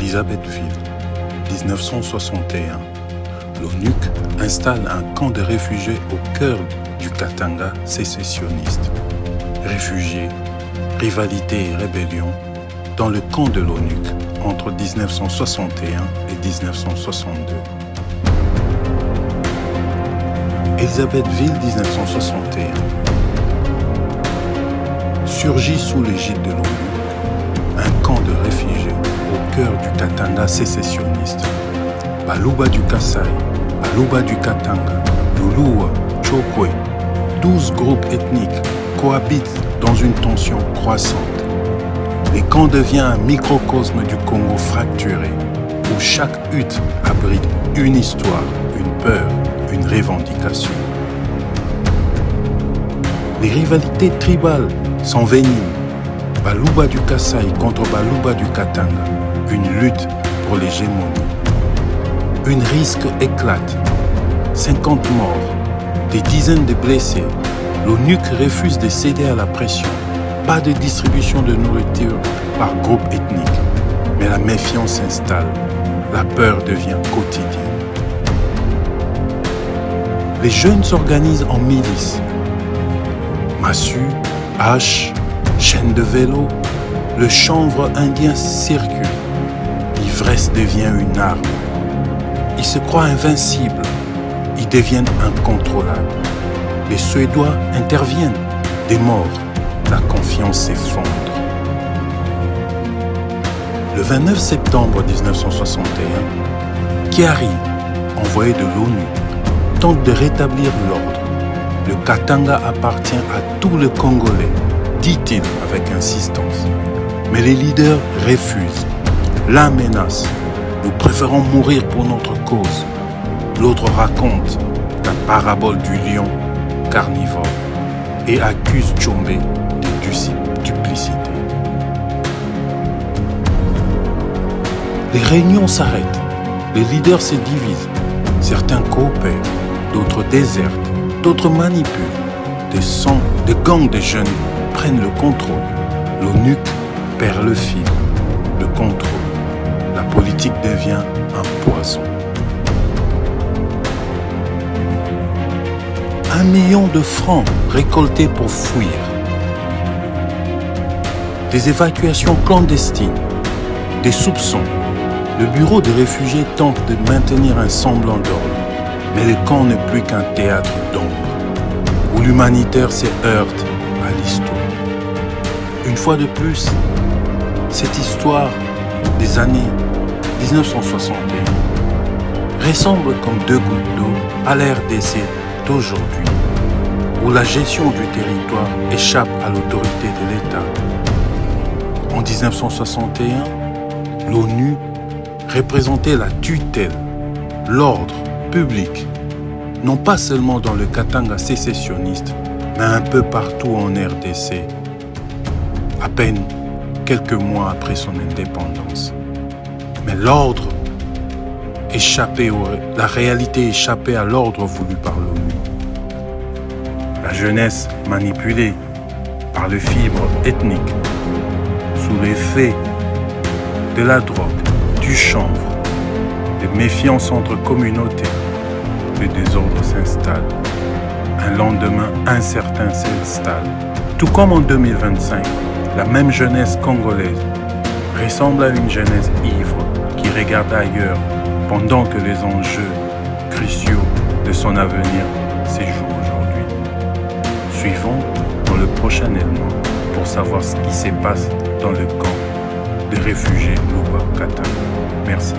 Elisabethville, 1961. L'ONUC installe un camp de réfugiés au cœur du Katanga sécessionniste. Réfugiés, rivalité et rébellion dans le camp de l'ONUC entre 1961 et 1962. Elisabethville 1961 surgit sous l'égide de l'ONU un camp de réfugiés au cœur du Katanga sécessionniste. Baluba du Kasaï, Baluba du Katanga, Lulua, Chokwe, 12 groupes ethniques cohabitent dans une tension croissante. Le camp devient un microcosme du Congo fracturé, où chaque hutte abrite une histoire, une peur, une revendication. Les rivalités tribales s'enveniment. Baluba du Kasaï contre Baluba du Katanga, une lutte pour l'hégémonie. Une risque éclate. 50 morts, des dizaines de blessés. L'ONUC refuse de céder à la pression. Pas de distribution de nourriture par groupe ethnique. Mais la méfiance s'installe. La peur devient quotidienne. Les jeunes s'organisent en milices. Massue, hache, chaîne de vélo, le chanvre indien circule. L'ivresse devient une arme. Ils se croient invincibles. Ils deviennent incontrôlables. Les Suédois interviennent. Des morts. La confiance s'effondre. Le 29 septembre 1961, Kiari, envoyé de l'ONU, tente de rétablir l'ordre. Le Katanga appartient à tout le Congolais, dit-il avec insistance. Mais les leaders refusent. L'un menace. Nous préférons mourir pour notre cause. L'autre raconte la parabole du lion carnivore et accuse Tchombe de duplicité. Les réunions s'arrêtent. Les leaders se divisent. Certains coopèrent, d'autres désertent, d'autres manipulent. Des gangs de jeunes prennent le contrôle. L'ONUC perd le fil, le contrôle. La politique devient un poison. 1 million de francs récoltés pour fuir. Des évacuations clandestines. Des soupçons. Le bureau des réfugiés tente de maintenir un semblant d'ordre. Mais le camp n'est plus qu'un théâtre d'ombre, où l'humanitaire se heurte à l'histoire. Une fois de plus, cette histoire des années 1961 ressemble comme 2 gouttes d'eau à la RDC d'aujourd'hui, où la gestion du territoire échappe à l'autorité de l'État. En 1961, l'ONU représentait la tutelle, l'ordre public, non pas seulement dans le Katanga sécessionniste, mais un peu partout en RDC, à peine quelques mois après son indépendance. Mais l'ordre échappait, la réalité échappait à l'ordre voulu par l'ONU. La jeunesse manipulée par les fibres ethniques, sous l'effet de la drogue, du chanvre, de méfiance entre communautés, le désordre s'installe. Un lendemain incertain s'installe. Tout comme en 2025, la même jeunesse congolaise ressemble à une jeunesse ivre qui regarde ailleurs pendant que les enjeux cruciaux de son avenir se jouent aujourd'hui. Suivons dans le prochain élément pour savoir ce qui se passe dans le camp des réfugiés Luba Katanga. Merci.